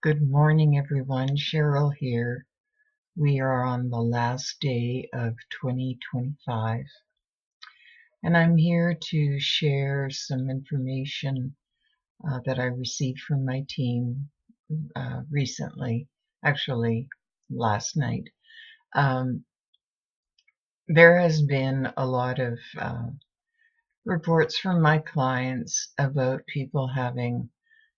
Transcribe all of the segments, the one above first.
Good morning, everyone. Cheryl here. We are on the last day of 2025, and I'm here to share some information that I received from my team recently, actually last night. There has been a lot of reports from my clients about people having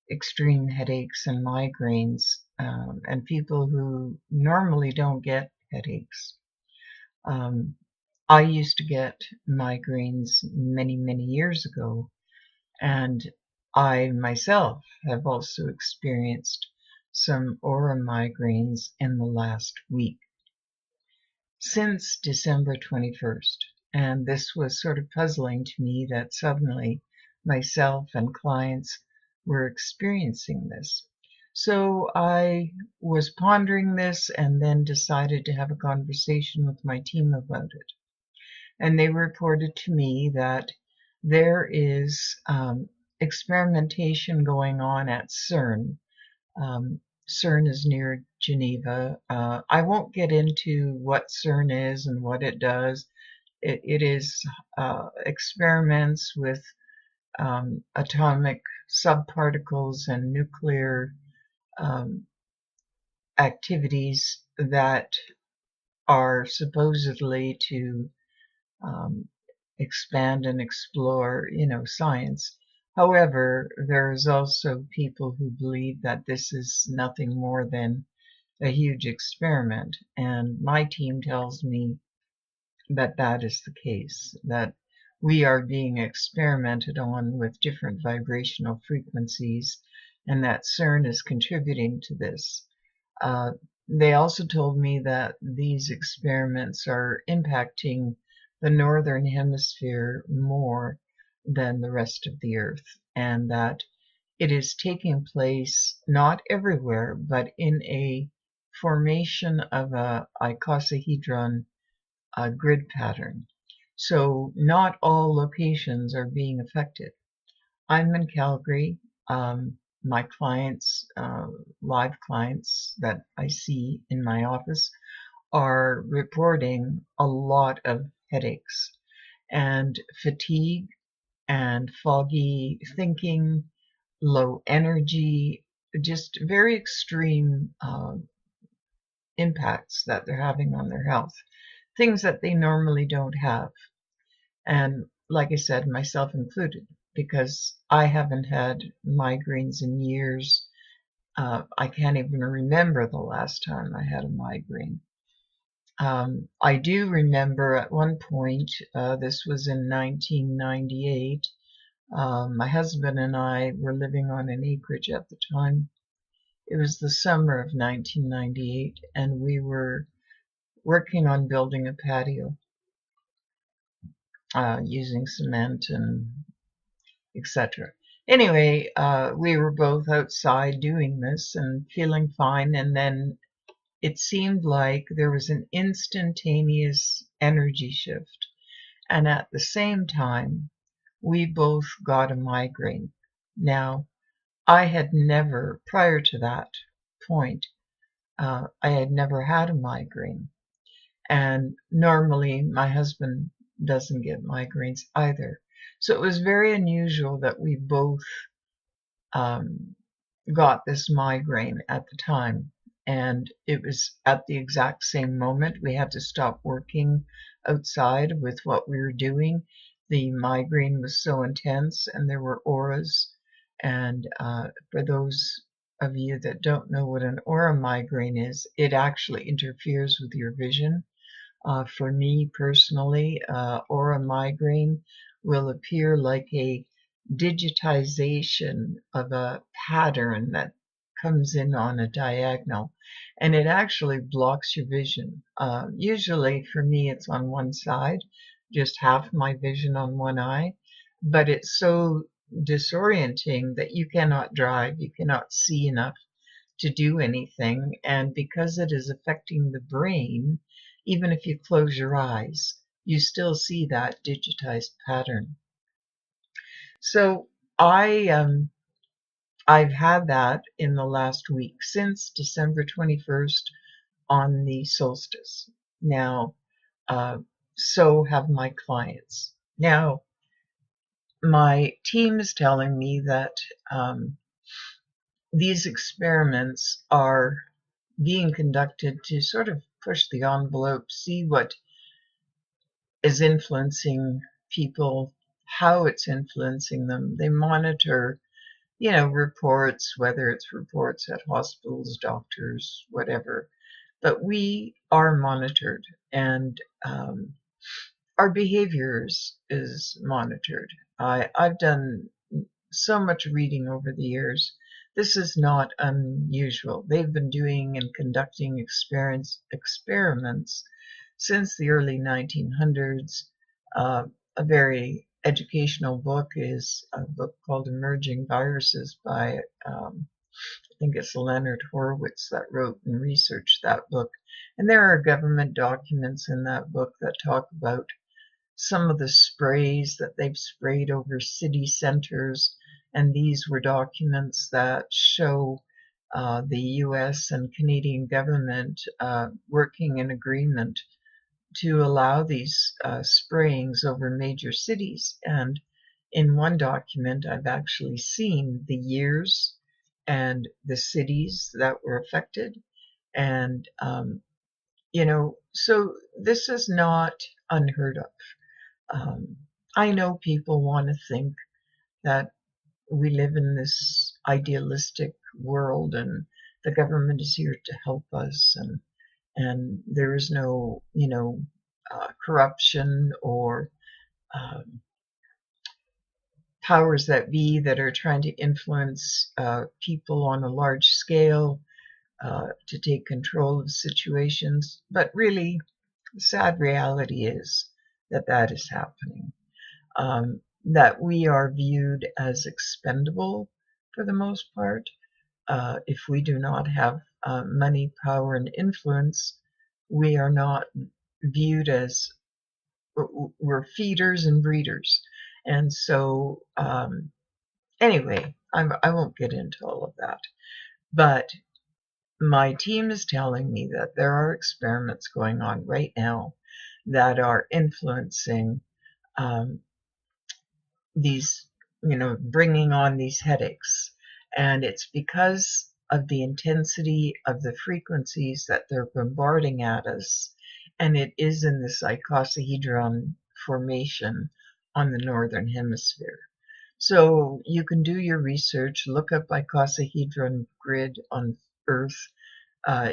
extreme headaches and migraines, and people who normally don't get headaches. I used to get migraines many years ago, and I myself have also experienced some aura migraines in the last week since December 21st. And this was sort of puzzling to me that suddenly myself and clients were experiencing this. So I was pondering this and then decided to have a conversation with my team about it. And they reported to me that there is experimentation going on at CERN. CERN is near Geneva. I won't get into what CERN is and what it does. It is experiments with atomic subparticles and nuclear activities that are supposedly to expand and explore, science. However, there's also people who believe that this is nothing more than a huge experiment, and my team tells me that that is the case, that we are being experimented on with different vibrational frequencies, and that CERN is contributing to this. They also told me that these experiments are impacting the northern hemisphere more than the rest of the Earth, and that it is taking place not everywhere, but in a formation of a icosohedron grid pattern. So not all locations are being affected. I'm in Calgary. My clients, live clients that I see in my office, are reporting a lot of headaches and fatigue and foggy thinking, low energy, just very extreme impacts that they're having on their health, things that they normally don't have. And like I said, myself included, because I haven't had migraines in years. I can't even remember the last time I had a migraine. I do remember at one point, this was in 1998, my husband and I were living on an acreage at the time. It was the summer of 1998, and we were working on building a patio using cement and etc. Anyway, we were both outside doing this and feeling fine, and then it seemed like there was an instantaneous energy shift. And at the same time, we both got a migraine. Now, I had never, prior to that point, I had never had a migraine. And normally my husband doesn't get migraines either. So it was very unusual that we both got this migraine at the time. And it was at the exact same moment we had to stop working outside with what we were doing. The migraine was so intense, and there were auras. And for those of you that don't know what an aura migraine is, it actually interferes with your vision. For me personally, aura migraine will appear like a digitization of a pattern that comes in on a diagonal, and it actually blocks your vision. Usually for me it's on one side, just half my vision on one eye, but it's so disorienting that you cannot drive, you cannot see enough to do anything, and because it is affecting the brain, even if you close your eyes, you still see that digitized pattern. So I I've had that in the last week since December 21st on the solstice. Now, uh, so have my clients. Now, my team is telling me that um, these experiments are being conducted to sort of push the envelope, see what is influencing people, how it's influencing them. They monitor, reports, whether it's reports at hospitals, doctors, whatever. But we are monitored, and our behaviors is monitored. I've done so much reading over the years. This is not unusual. They've been doing and conducting experiments since the early 1900s. A very educational book is a book called Emerging Viruses by, I think it's Leonard Horowitz that wrote and researched that book. And there are government documents in that book that talk about some of the sprays that they've sprayed over city centers, and these were documents that show the US and Canadian government working in agreement to allow these sprayings over major cities. And in one document, I've actually seen the years and the cities that were affected. And, so this is not unheard of. I know people want to think that we live in this idealistic world and the government is here to help us, and there is no, corruption or um, powers that be that are trying to influence people on a large scale to take control of situations. But really, the sad reality is that that is happening. That we are viewed as expendable for the most part. If we do not have money, power, and influence, we are not viewed as we're feeders and breeders. And so, anyway, I won't get into all of that. But my team is telling me that there are experiments going on right now that are influencing these, bringing on these headaches. And it's because of the intensity of the frequencies that they're bombarding at us. And it is in this icosohedron formation on the northern hemisphere. So you can do your research, look up icosohedron grid on Earth.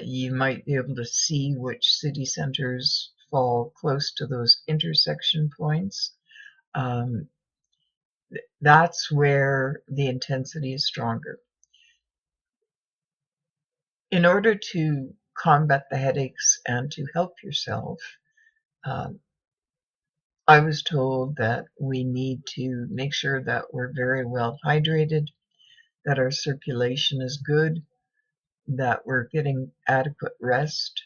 You might be able to see which city centers fall close to those intersection points. Um, that's where the intensity is stronger. In order to combat the headaches and to help yourself, I was told that we need to make sure that we're very well hydrated, that our circulation is good, that we're getting adequate rest.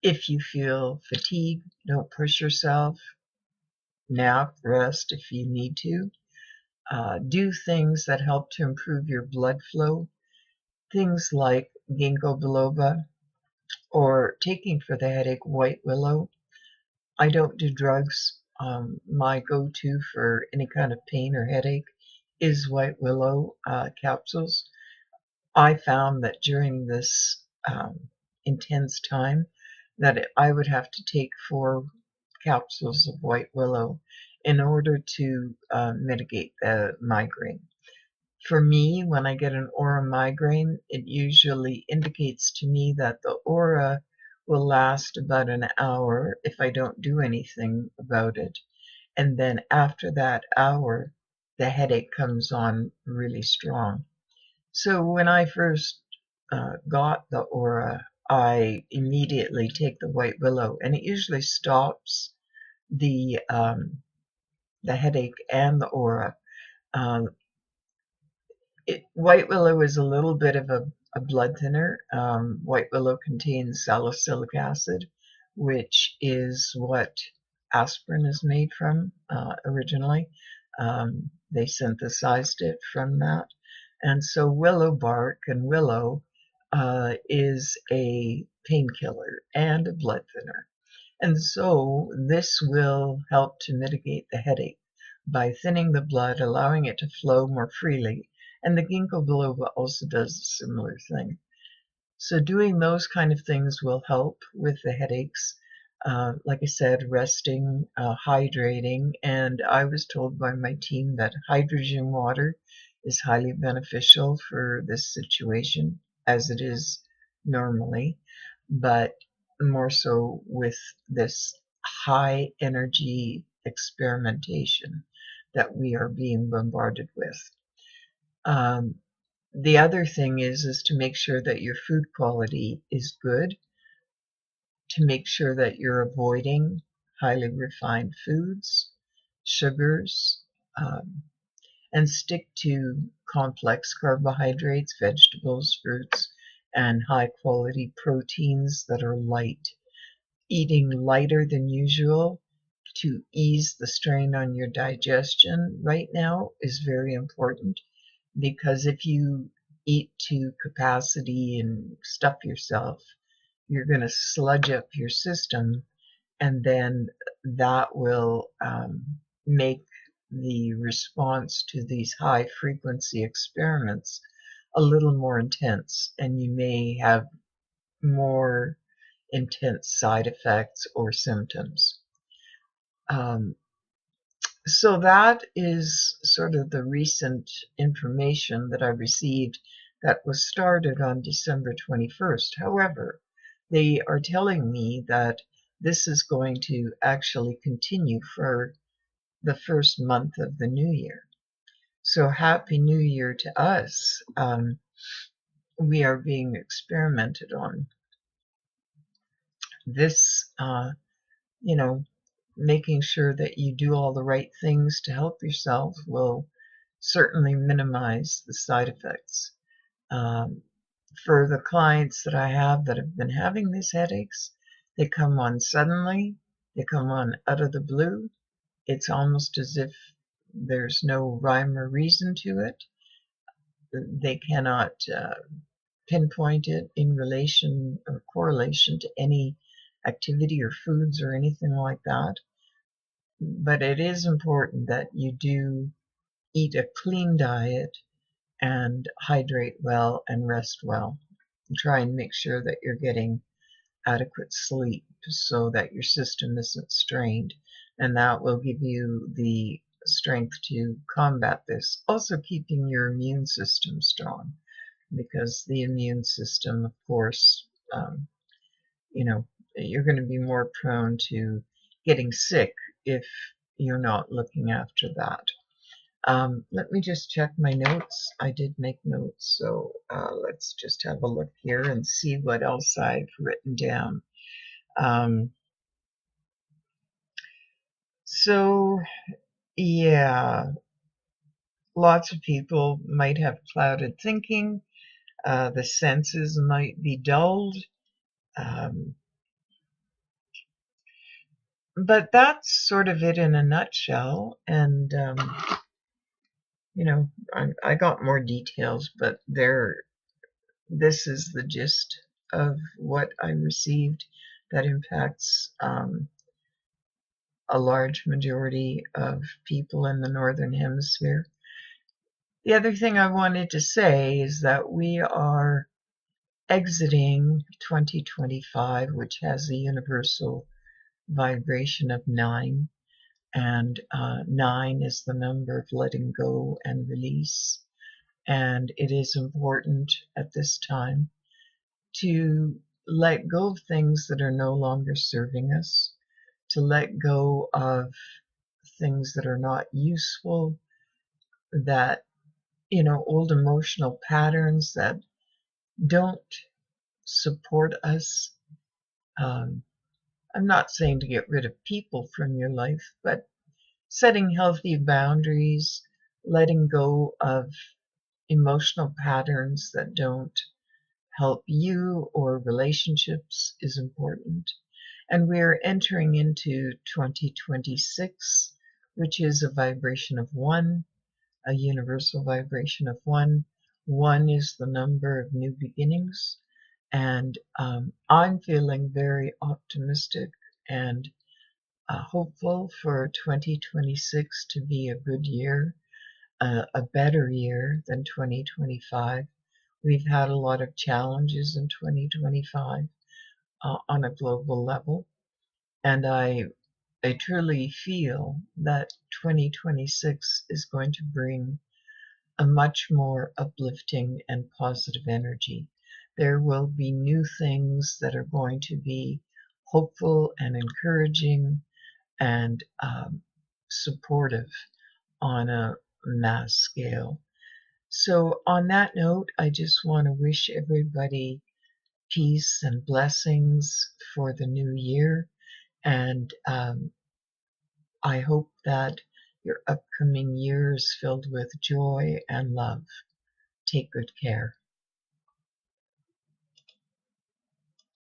If you feel fatigue, don't push yourself. Nap, rest if you need to. Do things that help to improve your blood flow. Things like ginkgo biloba or taking for the headache white willow. I don't do drugs. My go-to for any kind of pain or headache is white willow capsules. I found that during this intense time that I would have to take 4 capsules of white willow in order to mitigate the migraine. For me, when I get an aura migraine, it usually indicates to me that the aura will last about an hour if I don't do anything about it. And then after that hour, the headache comes on really strong. So when I first got the aura, I immediately take the white willow, and it usually stops the headache and the aura. Um, White willow is a little bit of a blood thinner. White willow contains salicylic acid, which is what aspirin is made from originally. They synthesized it from that. And so willow bark and willow is a painkiller and a blood thinner. And so this will help to mitigate the headache by thinning the blood, allowing it to flow more freely. And the ginkgo biloba also does a similar thing. So doing those kind of things will help with the headaches. Like I said, resting, hydrating, and I was told by my team that hydrogen water is highly beneficial for this situation, as it is normally, but more so with this high energy experimentation that we are being bombarded with. The other thing is to make sure that your food quality is good, to make sure that you're avoiding highly refined foods, sugars, and stick to complex carbohydrates, vegetables, fruits, and high quality proteins that are light. Eating lighter than usual to ease the strain on your digestion right now is very important, because if you eat to capacity and stuff yourself, you're going to sludge up your system, and then that will make the response to these high frequency experiments a little more intense, and you may have more intense side effects or symptoms. So that is sort of the recent information that I received that was started on December 21st. However, they are telling me that this is going to actually continue for the first month of the new year. So Happy New Year to us. We are being experimented on. This, you know, making sure that you do all the right things to help yourself will certainly minimize the side effects. For the clients that I have that have been having these headaches, they come on suddenly, they come on out of the blue. It's almost as if there's no rhyme or reason to it. They cannot pinpoint it in relation or correlation to any activity or foods or anything like that. But it is important that you do eat a clean diet and hydrate well and rest well. And try and make sure that you're getting adequate sleep so that your system isn't strained, and that will give you the strength to combat this. Also keeping your immune system strong, because the immune system, of course, you know, you're going to be more prone to getting sick if you're not looking after that. Let me just check my notes. I did make notes, so let's just have a look here and see what else I've written down. So, yeah, lots of people might have clouded thinking. The senses might be dulled. But that's sort of it in a nutshell. And, you know, I got more details, but this is the gist of what I received that impacts a large majority of people in the Northern Hemisphere. The other thing I wanted to say is that we are exiting 2025, which has a universal vibration of 9, and 9 is the number of letting go and release. And it is important at this time to let go of things that are no longer serving us, to let go of things that are not useful, that, you know, old emotional patterns that don't support us. I'm not saying to get rid of people from your life, but setting healthy boundaries, letting go of emotional patterns that don't help you or relationships is important. And we're entering into 2026, which is a vibration of 1, a universal vibration of 1. One is the number of new beginnings, and I'm feeling very optimistic and hopeful for 2026 to be a good year, a better year than 2025. We've had a lot of challenges in 2025 on a global level, and I truly feel that 2026 is going to bring a much more uplifting and positive energy. There will be new things that are going to be hopeful and encouraging and supportive on a mass scale. So, on that note, I just want to wish everybody peace and blessings for the new year. And I hope that your upcoming year is filled with joy and love. Take good care.